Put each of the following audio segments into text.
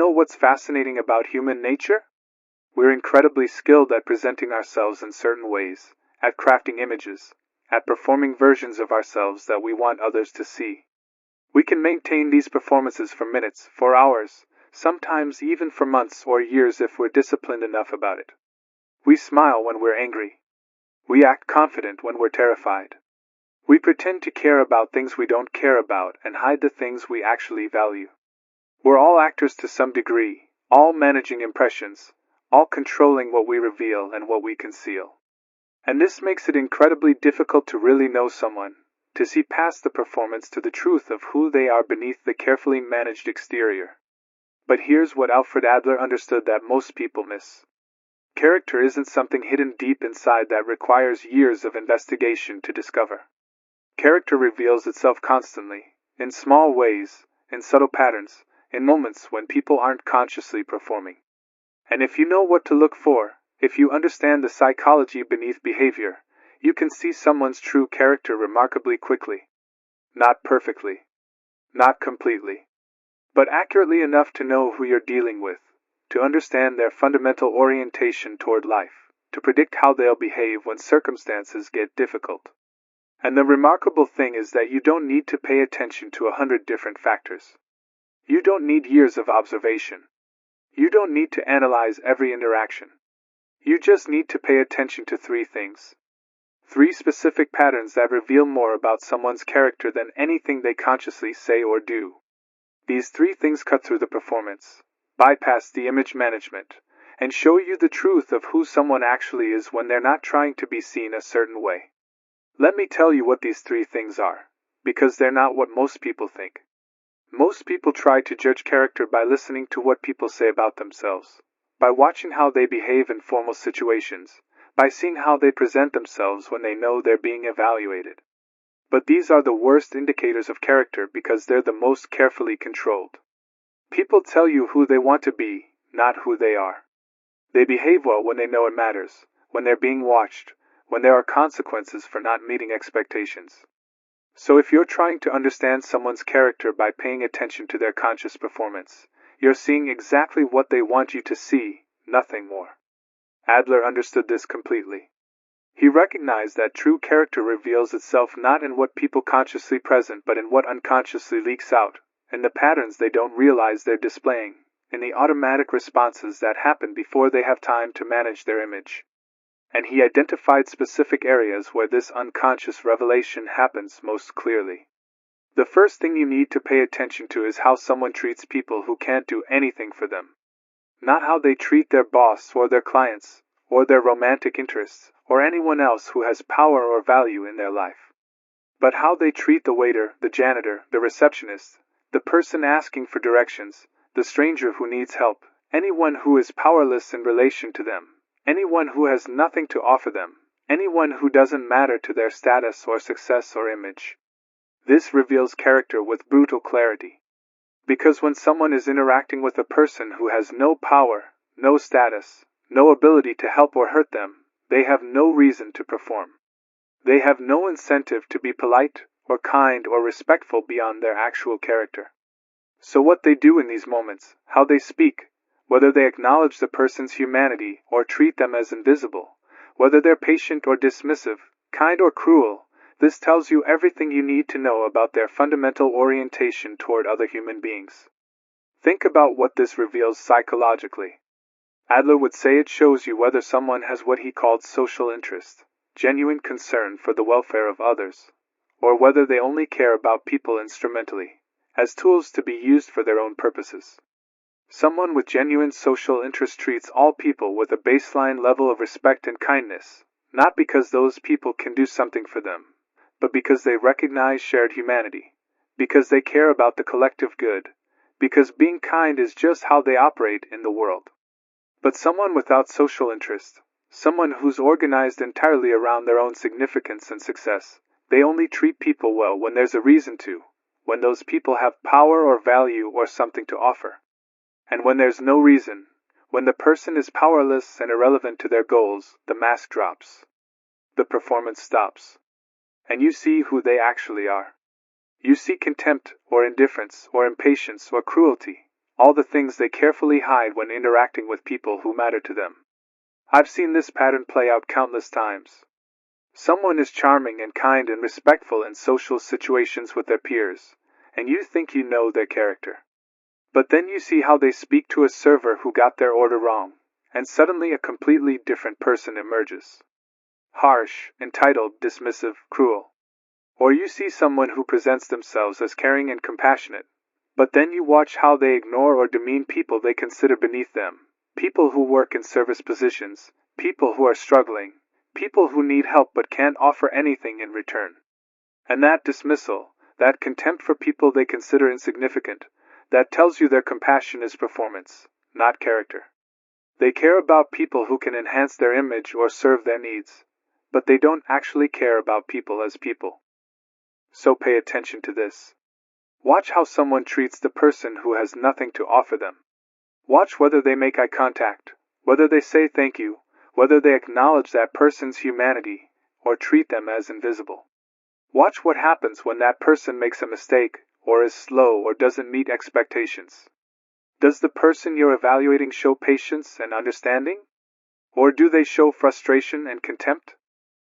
know what's fascinating about human nature? We're incredibly skilled at presenting ourselves in certain ways, at crafting images, at performing versions of ourselves that we want others to see. We can maintain these performances for minutes, for hours, sometimes even for months or years if we're disciplined enough about it. We smile when we're angry. We act confident when we're terrified. We pretend to care about things we don't care about and hide the things we actually value. We're all actors to some degree, all managing impressions, all controlling what we reveal and what we conceal. And this makes it incredibly difficult to really know someone, to see past the performance to the truth of who they are beneath the carefully managed exterior. But here's what Alfred Adler understood that most people miss. Character isn't something hidden deep inside that requires years of investigation to discover. Character reveals itself constantly, in small ways, in subtle patterns, in moments when people aren't consciously performing. And if you know what to look for, if you understand the psychology beneath behavior, you can see someone's true character remarkably quickly. Not perfectly. Not completely. But accurately enough to know who you're dealing with, to understand their fundamental orientation toward life, to predict how they'll behave when circumstances get difficult. And the remarkable thing is that you don't need to pay attention to 100 different factors. You don't need years of observation. You don't need to analyze every interaction. You just need to pay attention to 3 things. 3 specific patterns that reveal more about someone's character than anything they consciously say or do. These 3 things cut through the performance, bypass the image management, and show you the truth of who someone actually is when they're not trying to be seen a certain way. Let me tell you what these 3 things are, because they're not what most people think. Most people try to judge character by listening to what people say about themselves, by watching how they behave in formal situations, by seeing how they present themselves when they know they're being evaluated. But these are the worst indicators of character because they're the most carefully controlled. People tell you who they want to be, not who they are. They behave well when they know it matters, when they're being watched, when there are consequences for not meeting expectations. So if you're trying to understand someone's character by paying attention to their conscious performance, you're seeing exactly what they want you to see, nothing more. Adler understood this completely. He recognized that true character reveals itself not in what people consciously present but in what unconsciously leaks out, in the patterns they don't realize they're displaying, in the automatic responses that happen before they have time to manage their image. And he identified specific areas where this unconscious revelation happens most clearly. The first thing you need to pay attention to is how someone treats people who can't do anything for them. Not how they treat their boss or their clients, or their romantic interests, or anyone else who has power or value in their life. But how they treat the waiter, the janitor, the receptionist, the person asking for directions, the stranger who needs help, anyone who is powerless in relation to them. Anyone who has nothing to offer them, anyone who doesn't matter to their status or success or image. This reveals character with brutal clarity. Because when someone is interacting with a person who has no power, no status, no ability to help or hurt them, they have no reason to perform. They have no incentive to be polite or kind or respectful beyond their actual character. So what they do in these moments, how they speak, whether they acknowledge the person's humanity or treat them as invisible, whether they're patient or dismissive, kind or cruel, this tells you everything you need to know about their fundamental orientation toward other human beings. Think about what this reveals psychologically. Adler would say it shows you whether someone has what he called social interest, genuine concern for the welfare of others, or whether they only care about people instrumentally, as tools to be used for their own purposes. Someone with genuine social interest treats all people with a baseline level of respect and kindness, not because those people can do something for them, but because they recognize shared humanity, because they care about the collective good, because being kind is just how they operate in the world. But someone without social interest, someone who's organized entirely around their own significance and success, they only treat people well when there's a reason to, when those people have power or value or something to offer. And when there's no reason, when the person is powerless and irrelevant to their goals, the mask drops. The performance stops. And you see who they actually are. You see contempt or indifference or impatience or cruelty, all the things they carefully hide when interacting with people who matter to them. I've seen this pattern play out countless times. Someone is charming and kind and respectful in social situations with their peers, and you think you know their character. But then you see how they speak to a server who got their order wrong, and suddenly a completely different person emerges. Harsh, entitled, dismissive, cruel. Or you see someone who presents themselves as caring and compassionate, but then you watch how they ignore or demean people they consider beneath them, people who work in service positions, people who are struggling, people who need help but can't offer anything in return. And that dismissal, that contempt for people they consider insignificant, that tells you their compassion is performance, not character. They care about people who can enhance their image or serve their needs, but they don't actually care about people as people. So pay attention to this. Watch how someone treats the person who has nothing to offer them. Watch whether they make eye contact, whether they say thank you, whether they acknowledge that person's humanity, or treat them as invisible. Watch what happens when that person makes a mistake, or is slow or doesn't meet expectations. Does the person you're evaluating show patience and understanding? Or do they show frustration and contempt?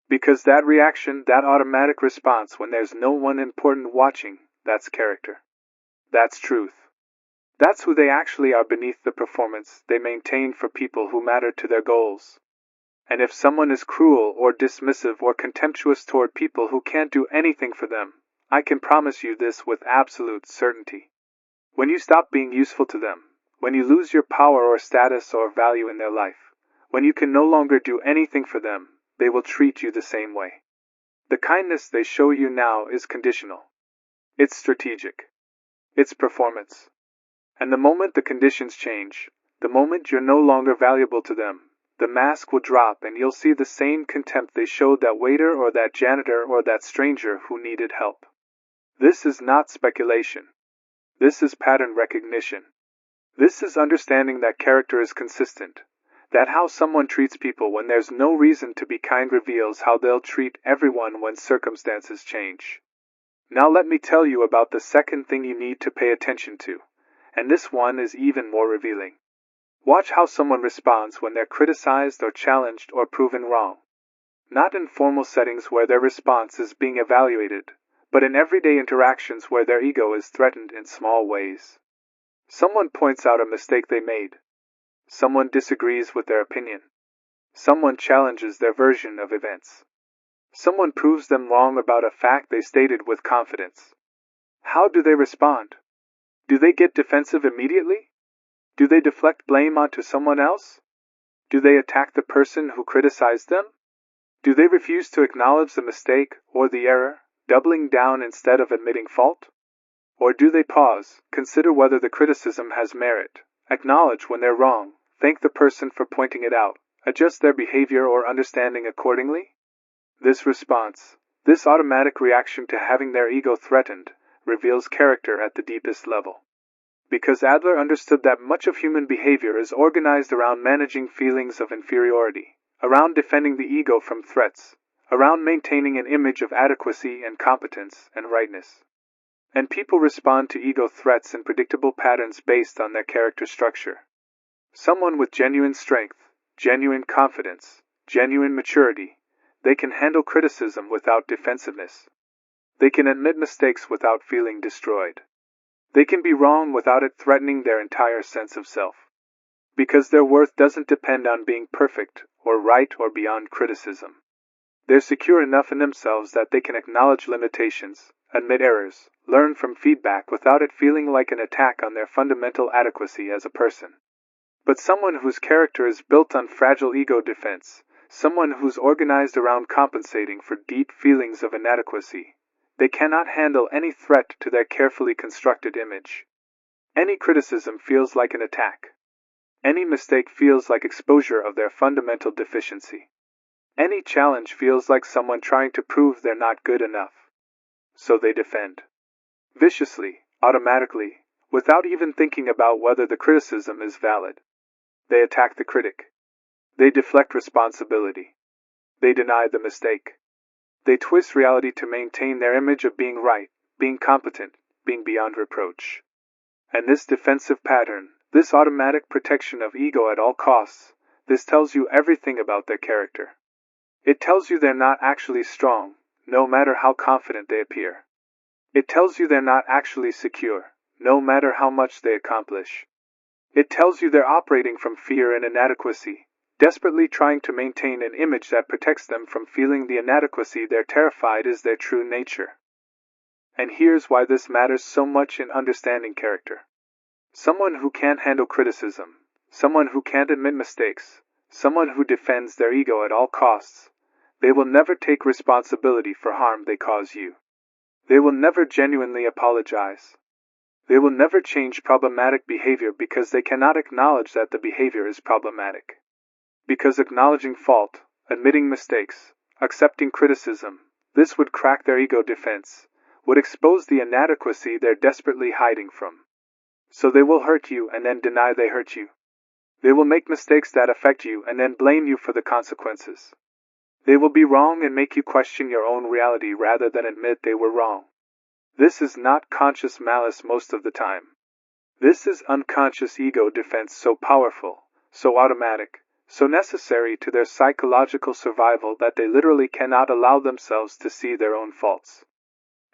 Because that reaction, that automatic response when there's no one important watching, that's character. That's truth. That's who they actually are beneath the performance they maintain for people who matter to their goals. And if someone is cruel or dismissive or contemptuous toward people who can't do anything for them, I can promise you this with absolute certainty. When you stop being useful to them, when you lose your power or status or value in their life, when you can no longer do anything for them, they will treat you the same way. The kindness they show you now is conditional. It's strategic. It's performance. And the moment the conditions change, the moment you're no longer valuable to them, the mask will drop and you'll see the same contempt they showed that waiter or that janitor or that stranger who needed help. This is not speculation. This is pattern recognition. This is understanding that character is consistent, that how someone treats people when there's no reason to be kind reveals how they'll treat everyone when circumstances change. Now let me tell you about the second thing you need to pay attention to, and this one is even more revealing. Watch how someone responds when they're criticized or challenged or proven wrong. Not in formal settings where their response is being evaluated, but in everyday interactions where their ego is threatened in small ways. Someone points out a mistake they made. Someone disagrees with their opinion. Someone challenges their version of events. Someone proves them wrong about a fact they stated with confidence. How do they respond? Do they get defensive immediately? Do they deflect blame onto someone else? Do they attack the person who criticized them? Do they refuse to acknowledge the mistake or the error, doubling down instead of admitting fault? Or do they pause, consider whether the criticism has merit, acknowledge when they're wrong, thank the person for pointing it out, adjust their behavior or understanding accordingly? This response, this automatic reaction to having their ego threatened, reveals character at the deepest level. Because Adler understood that much of human behavior is organized around managing feelings of inferiority, around defending the ego from threats, around maintaining an image of adequacy and competence and rightness. And people respond to ego threats in predictable patterns based on their character structure. Someone with genuine strength, genuine confidence, genuine maturity, they can handle criticism without defensiveness. They can admit mistakes without feeling destroyed. They can be wrong without it threatening their entire sense of self. Because their worth doesn't depend on being perfect or right or beyond criticism. They're secure enough in themselves that they can acknowledge limitations, admit errors, learn from feedback without it feeling like an attack on their fundamental adequacy as a person. But someone whose character is built on fragile ego defense, someone who's organized around compensating for deep feelings of inadequacy, they cannot handle any threat to their carefully constructed image. Any criticism feels like an attack. Any mistake feels like exposure of their fundamental deficiency. Any challenge feels like someone trying to prove they're not good enough. So they defend. Viciously, automatically, without even thinking about whether the criticism is valid. They attack the critic. They deflect responsibility. They deny the mistake. They twist reality to maintain their image of being right, being competent, being beyond reproach. And this defensive pattern, this automatic protection of ego at all costs, this tells you everything about their character. It tells you they're not actually strong, no matter how confident they appear. It tells you they're not actually secure, no matter how much they accomplish. It tells you they're operating from fear and inadequacy, desperately trying to maintain an image that protects them from feeling the inadequacy they're terrified is their true nature. And here's why this matters so much in understanding character. Someone who can't handle criticism, someone who can't admit mistakes, someone who defends their ego at all costs, they will never take responsibility for harm they cause you. They will never genuinely apologize. They will never change problematic behavior because they cannot acknowledge that the behavior is problematic. Because acknowledging fault, admitting mistakes, accepting criticism, this would crack their ego defense, would expose the inadequacy they're desperately hiding from. So they will hurt you and then deny they hurt you. They will make mistakes that affect you and then blame you for the consequences. They will be wrong and make you question your own reality rather than admit they were wrong. This is not conscious malice most of the time. This is unconscious ego defense so powerful, so automatic, so necessary to their psychological survival that they literally cannot allow themselves to see their own faults.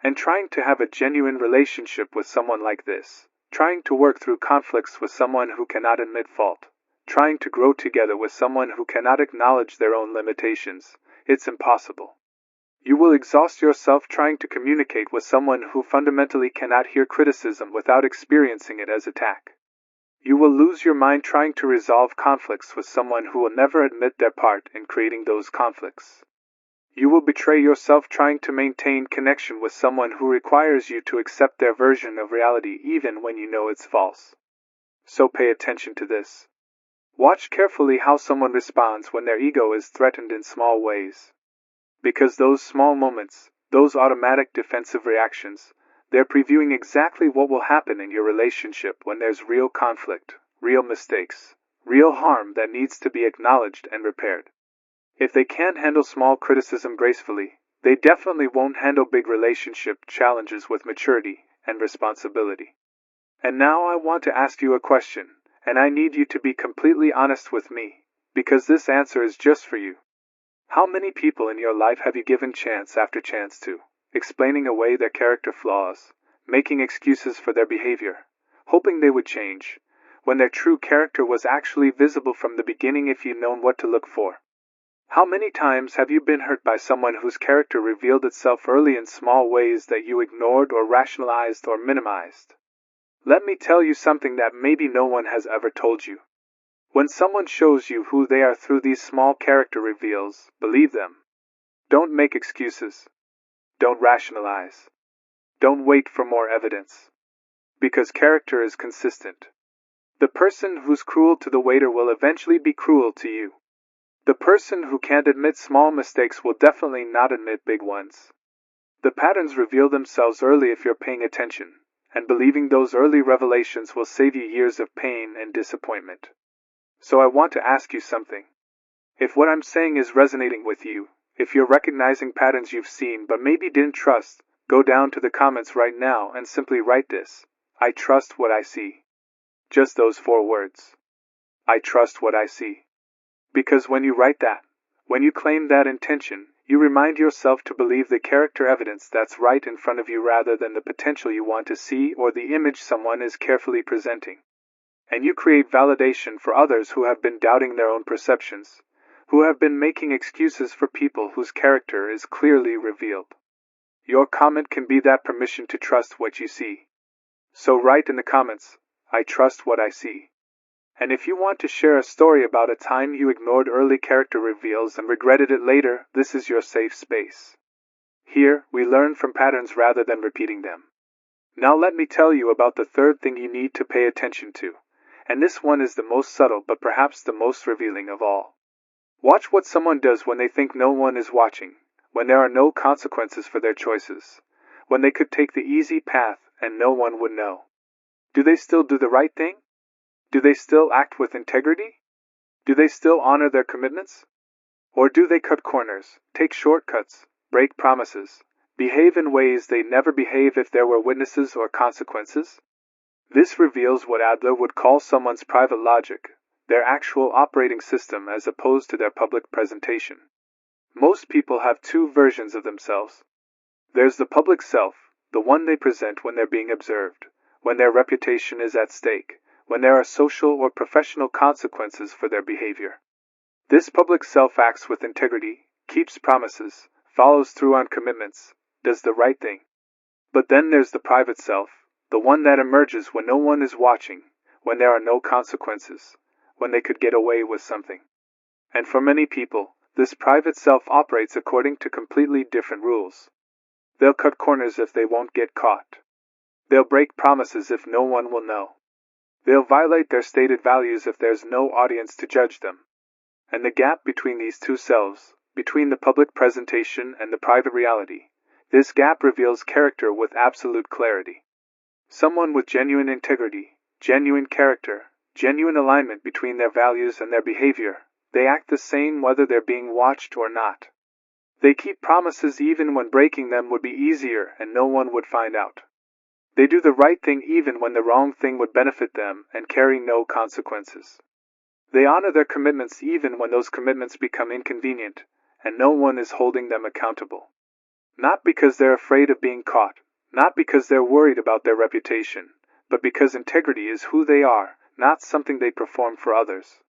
And trying to have a genuine relationship with someone like this, trying to work through conflicts with someone who cannot admit fault, trying to grow together with someone who cannot acknowledge their own limitations, it's impossible. You will exhaust yourself trying to communicate with someone who fundamentally cannot hear criticism without experiencing it as attack. You will lose your mind trying to resolve conflicts with someone who will never admit their part in creating those conflicts. You will betray yourself trying to maintain connection with someone who requires you to accept their version of reality even when you know it's false. So pay attention to this. Watch carefully how someone responds when their ego is threatened in small ways. Because those small moments, those automatic defensive reactions, they're previewing exactly what will happen in your relationship when there's real conflict, real mistakes, real harm that needs to be acknowledged and repaired. If they can't handle small criticism gracefully, they definitely won't handle big relationship challenges with maturity and responsibility. And now I want to ask you a question, and I need you to be completely honest with me, because this answer is just for you. How many people in your life have you given chance after chance to, explaining away their character flaws, making excuses for their behavior, hoping they would change, when their true character was actually visible from the beginning if you'd known what to look for? How many times have you been hurt by someone whose character revealed itself early in small ways that you ignored or rationalized or minimized? Let me tell you something that maybe no one has ever told you. When someone shows you who they are through these small character reveals, believe them. Don't make excuses. Don't rationalize. Don't wait for more evidence. Because character is consistent. The person who's cruel to the waiter will eventually be cruel to you. The person who can't admit small mistakes will definitely not admit big ones. The patterns reveal themselves early if you're paying attention, and believing those early revelations will save you years of pain and disappointment. So I want to ask you something. If what I'm saying is resonating with you, if you're recognizing patterns you've seen but maybe didn't trust, go down to the comments right now and simply write this: I trust what I see. Just those 4 words. I trust what I see. Because when you write that, when you claim that intention, you remind yourself to believe the character evidence that's right in front of you rather than the potential you want to see or the image someone is carefully presenting. And you create validation for others who have been doubting their own perceptions, who have been making excuses for people whose character is clearly revealed. Your comment can be that permission to trust what you see. So write in the comments, I trust what I see. And if you want to share a story about a time you ignored early character reveals and regretted it later, this is your safe space. Here, we learn from patterns rather than repeating them. Now let me tell you about the third thing you need to pay attention to. And this one is the most subtle but perhaps the most revealing of all. Watch what someone does when they think no one is watching, when there are no consequences for their choices, when they could take the easy path and no one would know. Do they still do the right thing? Do they still act with integrity? Do they still honor their commitments? Or do they cut corners, take shortcuts, break promises, behave in ways they'd never behave if there were witnesses or consequences? This reveals what Adler would call someone's private logic, their actual operating system as opposed to their public presentation. Most people have two versions of themselves. There's the public self, the one they present when they're being observed, when their reputation is at stake, when there are social or professional consequences for their behavior. This public self acts with integrity, keeps promises, follows through on commitments, does the right thing. But then there's the private self, the one that emerges when no one is watching, when there are no consequences, when they could get away with something. And for many people, this private self operates according to completely different rules. They'll cut corners if they won't get caught. They'll break promises if no one will know. They'll violate their stated values if there's no audience to judge them. And the gap between these two selves, between the public presentation and the private reality, this gap reveals character with absolute clarity. Someone with genuine integrity, genuine character, genuine alignment between their values and their behavior, they act the same whether they're being watched or not. They keep promises even when breaking them would be easier and no one would find out. They do the right thing even when the wrong thing would benefit them and carry no consequences. They honor their commitments even when those commitments become inconvenient and no one is holding them accountable. Not because they're afraid of being caught, not because they're worried about their reputation, but because integrity is who they are, not something they perform for others.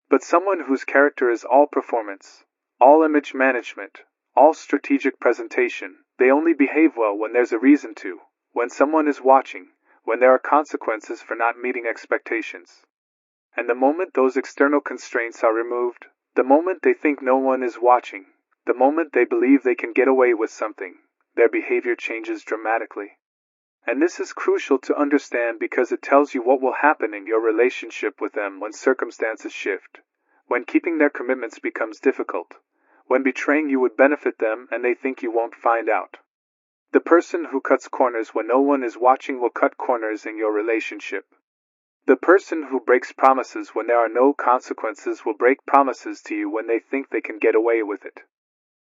But someone whose character is all performance, all image management, all strategic presentation, they only behave well when there's a reason to, when someone is watching, when there are consequences for not meeting expectations. And the moment those external constraints are removed, the moment they think no one is watching, the moment they believe they can get away with something, their behavior changes dramatically. And this is crucial to understand because it tells you what will happen in your relationship with them when circumstances shift, when keeping their commitments becomes difficult, when betraying you would benefit them and they think you won't find out. The person who cuts corners when no one is watching will cut corners in your relationship. The person who breaks promises when there are no consequences will break promises to you when they think they can get away with it.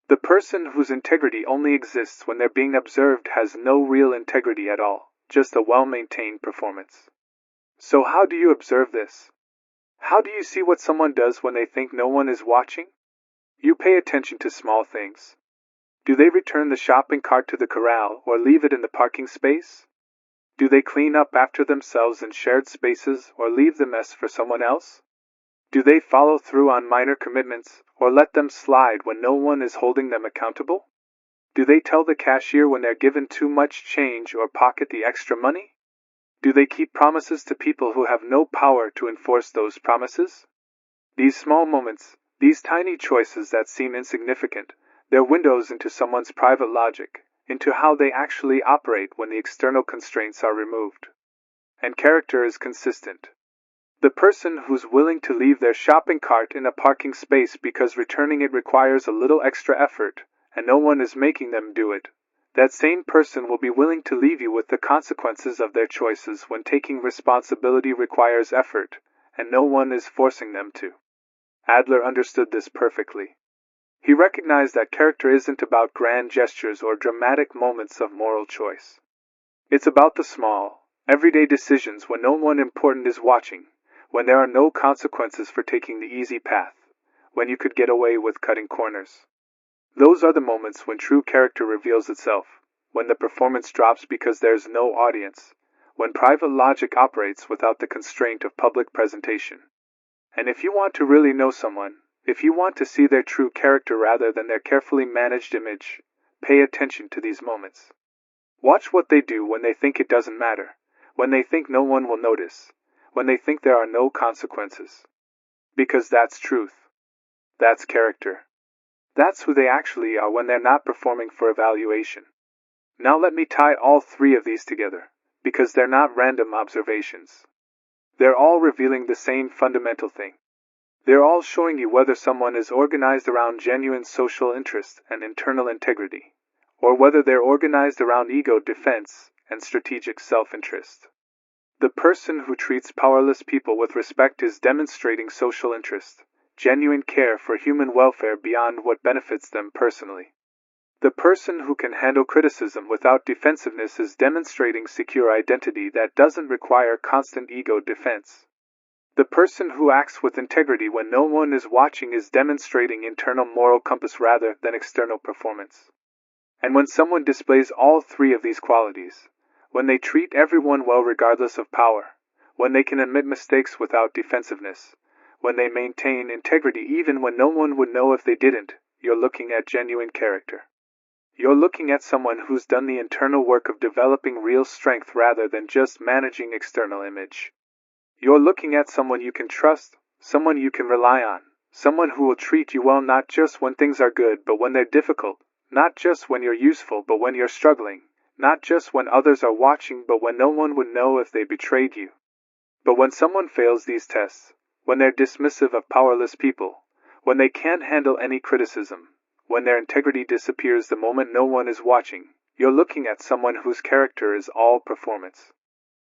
The person whose integrity only exists when they're being observed has no real integrity at all, just a well-maintained performance. So how do you observe this? How do you see what someone does when they think no one is watching? You pay attention to small things. Do they return the shopping cart to the corral or leave it in the parking space? Do they clean up after themselves in shared spaces or leave the mess for someone else? Do they follow through on minor commitments or let them slide when no one is holding them accountable? Do they tell the cashier when they're given too much change or pocket the extra money? Do they keep promises to people who have no power to enforce those promises? These small moments, these tiny choices that seem insignificant, they're windows into someone's private logic, into how they actually operate when the external constraints are removed. And character is consistent. The person who's willing to leave their shopping cart in a parking space because returning it requires a little extra effort, and no one is making them do it, that same person will be willing to leave you with the consequences of their choices when taking responsibility requires effort, and no one is forcing them to. Adler understood this perfectly. He recognized that character isn't about grand gestures or dramatic moments of moral choice. It's about the small, everyday decisions when no one important is watching, when there are no consequences for taking the easy path, when you could get away with cutting corners. Those are the moments when true character reveals itself, when the performance drops because there's no audience, when private logic operates without the constraint of public presentation. And if you want to really know someone, if you want to see their true character rather than their carefully managed image, pay attention to these moments. Watch what they do when they think it doesn't matter, when they think no one will notice, when they think there are no consequences. Because that's truth. That's character. That's who they actually are when they're not performing for evaluation. Now let me tie all three of these together, because they're not random observations. They're all revealing the same fundamental thing. They're all showing you whether someone is organized around genuine social interest and internal integrity, or whether they're organized around ego defense and strategic self-interest. The person who treats powerless people with respect is demonstrating social interest, genuine care for human welfare beyond what benefits them personally. The person who can handle criticism without defensiveness is demonstrating secure identity that doesn't require constant ego defense. The person who acts with integrity when no one is watching is demonstrating internal moral compass rather than external performance. And when someone displays all three of these qualities, when they treat everyone well regardless of power, when they can admit mistakes without defensiveness, when they maintain integrity even when no one would know if they didn't, you're looking at genuine character. You're looking at someone who's done the internal work of developing real strength rather than just managing external image. You're looking at someone you can trust, someone you can rely on, someone who will treat you well not just when things are good but when they're difficult, not just when you're useful but when you're struggling, not just when others are watching but when no one would know if they betrayed you. But when someone fails these tests, when they're dismissive of powerless people, when they can't handle any criticism, when their integrity disappears the moment no one is watching, you're looking at someone whose character is all performance.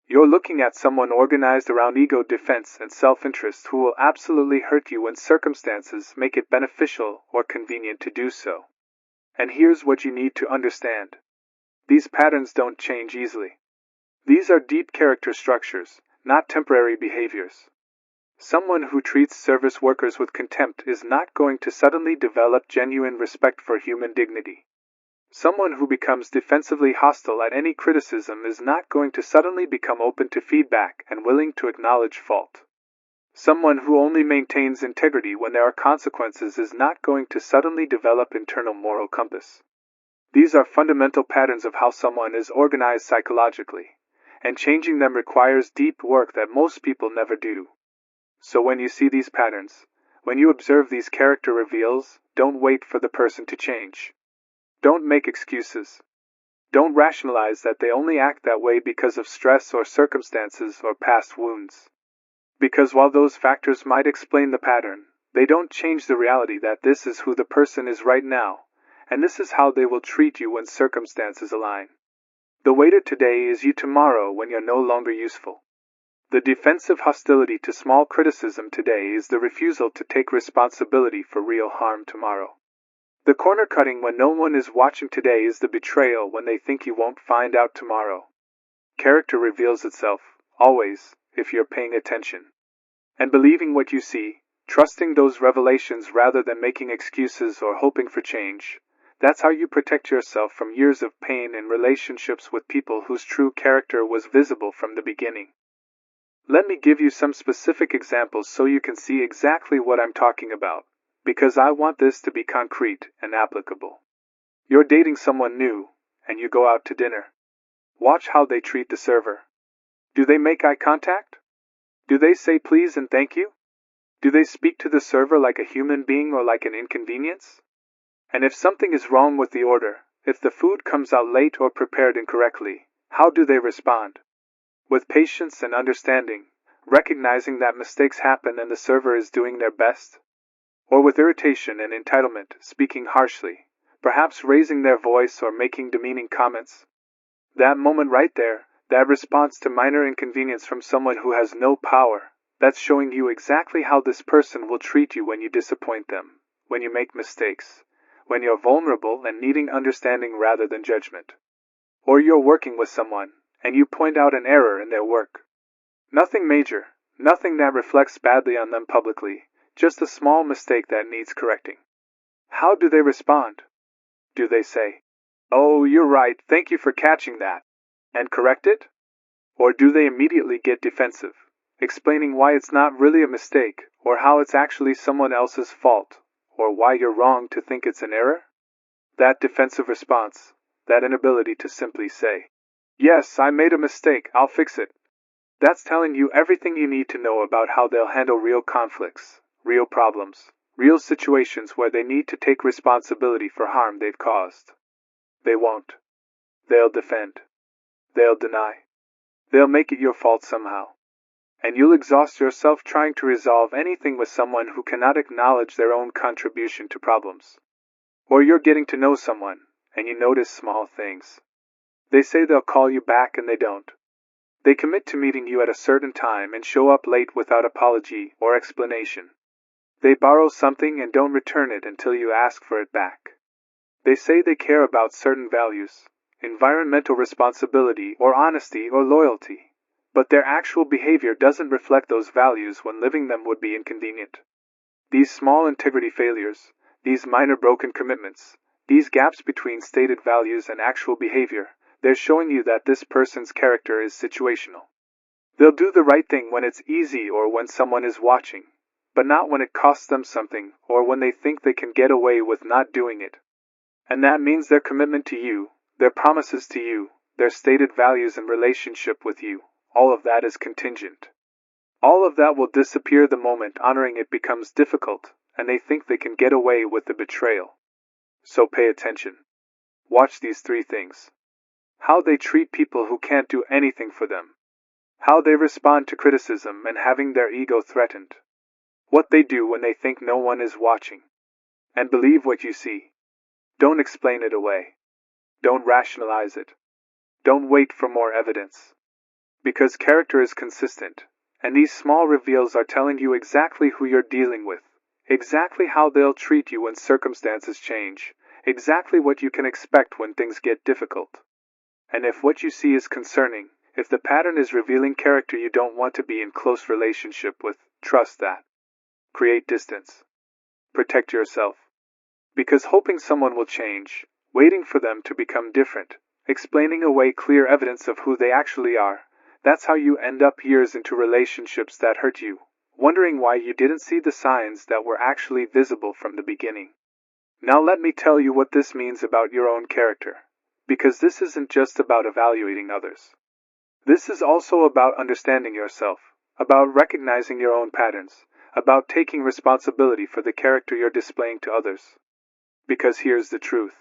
You're looking at someone organized around ego defense and self-interest who will absolutely hurt you when circumstances make it beneficial or convenient to do so. And here's what you need to understand. These patterns don't change easily. These are deep character structures, not temporary behaviors. Someone who treats service workers with contempt is not going to suddenly develop genuine respect for human dignity. Someone who becomes defensively hostile at any criticism is not going to suddenly become open to feedback and willing to acknowledge fault. Someone who only maintains integrity when there are consequences is not going to suddenly develop internal moral compass. These are fundamental patterns of how someone is organized psychologically, and changing them requires deep work that most people never do. So when you see these patterns, when you observe these character reveals, don't wait for the person to change. Don't make excuses. Don't rationalize that they only act that way because of stress or circumstances or past wounds. Because while those factors might explain the pattern, they don't change the reality that this is who the person is right now, and this is how they will treat you when circumstances align. The waiter today is you tomorrow when you're no longer useful. The defensive hostility to small criticism today is the refusal to take responsibility for real harm tomorrow. The corner cutting when no one is watching today is the betrayal when they think you won't find out tomorrow. Character reveals itself, always, if you're paying attention. And believing what you see, trusting those revelations rather than making excuses or hoping for change, that's how you protect yourself from years of pain in relationships with people whose true character was visible from the beginning. Let me give you some specific examples so you can see exactly what I'm talking about, because I want this to be concrete and applicable. You're dating someone new, and you go out to dinner. Watch how they treat the server. Do they make eye contact? Do they say please and thank you? Do they speak to the server like a human being or like an inconvenience? And if something is wrong with the order, if the food comes out late or prepared incorrectly, how do they respond? With patience and understanding, recognizing that mistakes happen and the server is doing their best? Or with irritation and entitlement, speaking harshly, perhaps raising their voice or making demeaning comments? That moment right there, that response to minor inconvenience from someone who has no power, that's showing you exactly how this person will treat you when you disappoint them, when you make mistakes, when you're vulnerable and needing understanding rather than judgment. Or you're working with someone, and you point out an error in their work. Nothing major, nothing that reflects badly on them publicly, just a small mistake that needs correcting. How do they respond? Do they say, "Oh, you're right, thank you for catching that," and correct it? Or do they immediately get defensive, explaining why it's not really a mistake, or how it's actually someone else's fault, or why you're wrong to think it's an error? That defensive response, that inability to simply say, "Yes, I made a mistake, I'll fix it," that's telling you everything you need to know about how they'll handle real conflicts, real problems, real situations where they need to take responsibility for harm they've caused. They won't. They'll defend. They'll deny. They'll make it your fault somehow. And you'll exhaust yourself trying to resolve anything with someone who cannot acknowledge their own contribution to problems. Or you're getting to know someone, and you notice small things. They say they'll call you back and they don't. They commit to meeting you at a certain time and show up late without apology or explanation. They borrow something and don't return it until you ask for it back. They say they care about certain values, environmental responsibility or honesty or loyalty, but their actual behavior doesn't reflect those values when living them would be inconvenient. These small integrity failures, these minor broken commitments, these gaps between stated values and actual behavior, they're showing you that this person's character is situational. They'll do the right thing when it's easy or when someone is watching, but not when it costs them something or when they think they can get away with not doing it. And that means their commitment to you, their promises to you, their stated values and relationship with you, all of that is contingent. All of that will disappear the moment honoring it becomes difficult, and they think they can get away with the betrayal. So pay attention. Watch these 3 things. How they treat people who can't do anything for them. How they respond to criticism and having their ego threatened. What they do when they think no one is watching. And believe what you see. Don't explain it away. Don't rationalize it. Don't wait for more evidence. Because character is consistent, and these small reveals are telling you exactly who you're dealing with, exactly how they'll treat you when circumstances change, exactly what you can expect when things get difficult. And if what you see is concerning, if the pattern is revealing character you don't want to be in close relationship with, trust that. Create distance. Protect yourself. Because hoping someone will change, waiting for them to become different, explaining away clear evidence of who they actually are, that's how you end up years into relationships that hurt you, wondering why you didn't see the signs that were actually visible from the beginning. Now let me tell you what this means about your own character, because this isn't just about evaluating others. This is also about understanding yourself, about recognizing your own patterns, about taking responsibility for the character you're displaying to others. Because here's the truth.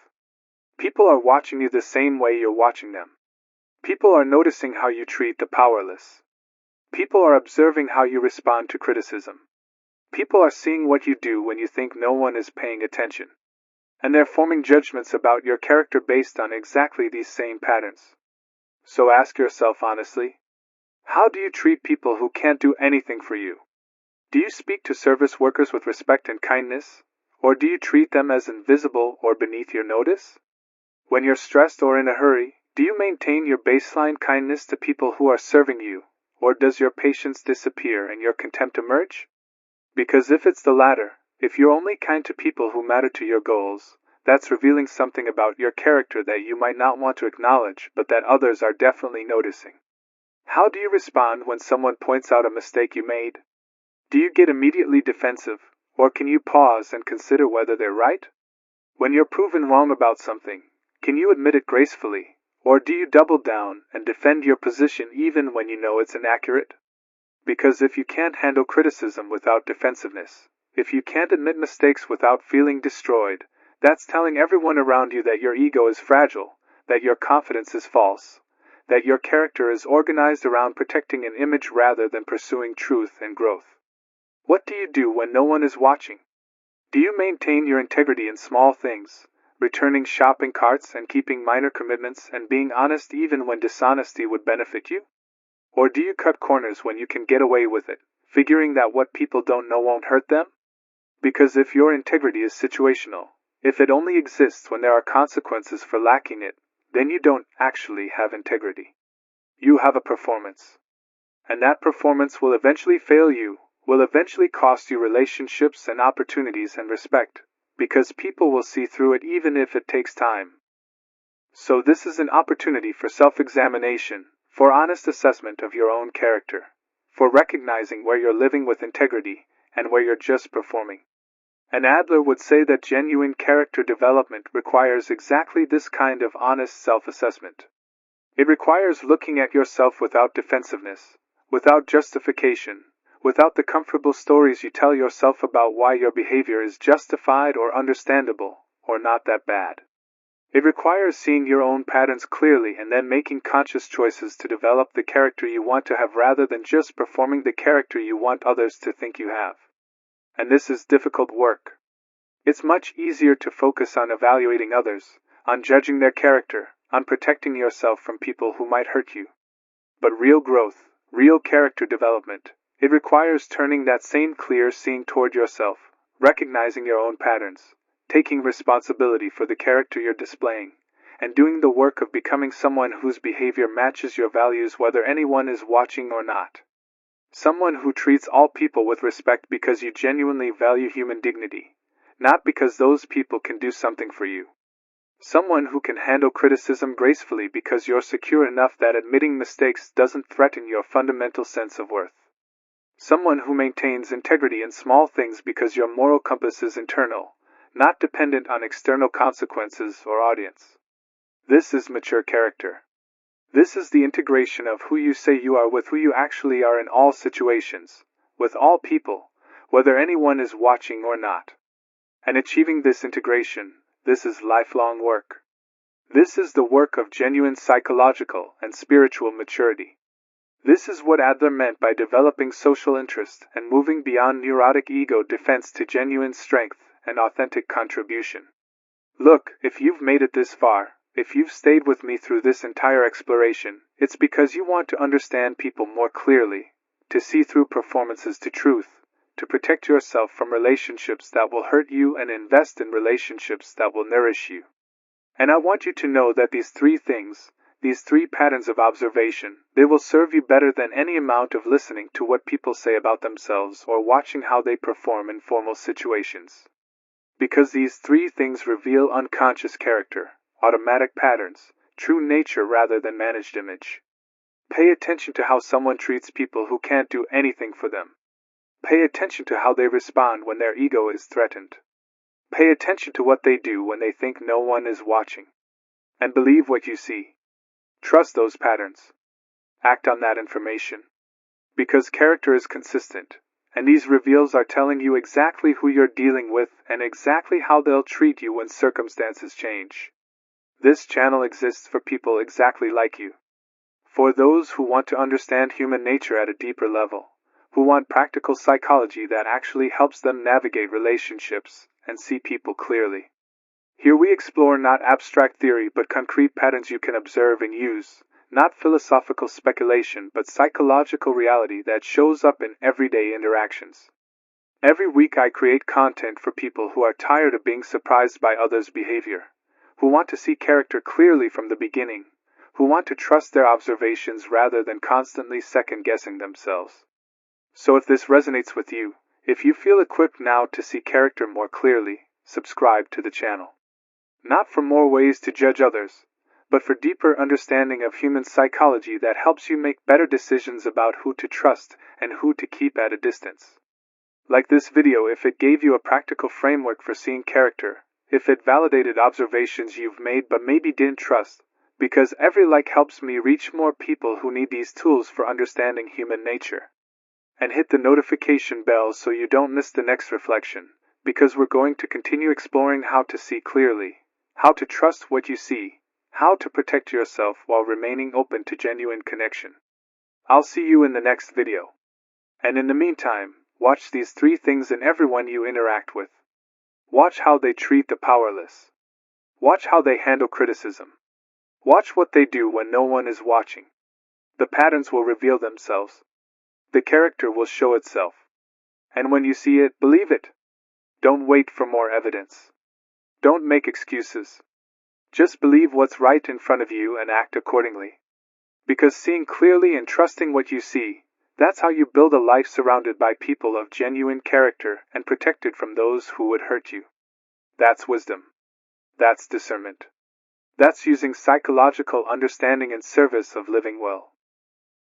People are watching you the same way you're watching them. People are noticing how you treat the powerless. People are observing how you respond to criticism. People are seeing what you do when you think no one is paying attention. And they're forming judgments about your character based on exactly these same patterns. So ask yourself honestly, how do you treat people who can't do anything for you? Do you speak to service workers with respect and kindness? Or do you treat them as invisible or beneath your notice? When you're stressed or in a hurry, do you maintain your baseline kindness to people who are serving you, or does your patience disappear and your contempt emerge? Because if it's the latter, if you're only kind to people who matter to your goals, that's revealing something about your character that you might not want to acknowledge, but that others are definitely noticing. How do you respond when someone points out a mistake you made? Do you get immediately defensive, or can you pause and consider whether they're right? When you're proven wrong about something, can you admit it gracefully, or do you double down and defend your position even when you know it's inaccurate? Because if you can't handle criticism without defensiveness, if you can't admit mistakes without feeling destroyed, that's telling everyone around you that your ego is fragile, that your confidence is false, that your character is organized around protecting an image rather than pursuing truth and growth. What do you do when no one is watching? Do you maintain your integrity in small things, returning shopping carts and keeping minor commitments and being honest even when dishonesty would benefit you? Or do you cut corners when you can get away with it, figuring that what people don't know won't hurt them? Because if your integrity is situational, if it only exists when there are consequences for lacking it, then you don't actually have integrity. You have a performance. And that performance will eventually fail you, will eventually cost you relationships and opportunities and respect, because people will see through it even if it takes time. So this is an opportunity for self-examination, for honest assessment of your own character, for recognizing where you're living with integrity and where you're just performing. And Adler would say that genuine character development requires exactly this kind of honest self-assessment. It requires looking at yourself without defensiveness, without justification, without the comfortable stories you tell yourself about why your behavior is justified or understandable, or not that bad. It requires seeing your own patterns clearly and then making conscious choices to develop the character you want to have rather than just performing the character you want others to think you have. And this is difficult work. It's much easier to focus on evaluating others, on judging their character, on protecting yourself from people who might hurt you. But real growth, real character development, it requires turning that same clear seeing toward yourself, recognizing your own patterns, taking responsibility for the character you're displaying, and doing the work of becoming someone whose behavior matches your values whether anyone is watching or not. Someone who treats all people with respect because you genuinely value human dignity, not because those people can do something for you. Someone who can handle criticism gracefully because you're secure enough that admitting mistakes doesn't threaten your fundamental sense of worth. Someone who maintains integrity in small things because your moral compass is internal, not dependent on external consequences or audience. This is mature character. This is the integration of who you say you are with who you actually are in all situations, with all people, whether anyone is watching or not. And achieving this integration, this is lifelong work. This is the work of genuine psychological and spiritual maturity. This is what Adler meant by developing social interest and moving beyond neurotic ego defense to genuine strength and authentic contribution. Look, if you've made it this far, if you've stayed with me through this entire exploration, it's because you want to understand people more clearly, to see through performances to truth, to protect yourself from relationships that will hurt you and invest in relationships that will nourish you. And I want you to know that these three things, these three patterns of observation, they will serve you better than any amount of listening to what people say about themselves or watching how they perform in formal situations. Because these three things reveal unconscious character, automatic patterns, true nature rather than managed image. Pay attention to how someone treats people who can't do anything for them. Pay attention to how they respond when their ego is threatened. Pay attention to what they do when they think no one is watching. And believe what you see. Trust those patterns. Act on that information. Because character is consistent, and these reveals are telling you exactly who you're dealing with and exactly how they'll treat you when circumstances change. This channel exists for people exactly like you. For those who want to understand human nature at a deeper level, who want practical psychology that actually helps them navigate relationships and see people clearly. Here we explore not abstract theory but concrete patterns you can observe and use, not philosophical speculation but psychological reality that shows up in everyday interactions. Every week I create content for people who are tired of being surprised by others' behavior, who want to see character clearly from the beginning, who want to trust their observations rather than constantly second-guessing themselves. So if this resonates with you, if you feel equipped now to see character more clearly, subscribe to the channel. Not for more ways to judge others, but for deeper understanding of human psychology that helps you make better decisions about who to trust and who to keep at a distance. Like this video if it gave you a practical framework for seeing character, if it validated observations you've made but maybe didn't trust, because every like helps me reach more people who need these tools for understanding human nature. And hit the notification bell so you don't miss the next reflection, because we're going to continue exploring how to see clearly, how to trust what you see, how to protect yourself while remaining open to genuine connection. I'll see you in the next video. And in the meantime, watch these three things in everyone you interact with. Watch how they treat the powerless. Watch how they handle criticism. Watch what they do when no one is watching. The patterns will reveal themselves. The character will show itself. And when you see it, believe it. Don't wait for more evidence. Don't make excuses. Just believe what's right in front of you and act accordingly. Because seeing clearly and trusting what you see, that's how you build a life surrounded by people of genuine character and protected from those who would hurt you. That's wisdom. That's discernment. That's using psychological understanding in service of living well.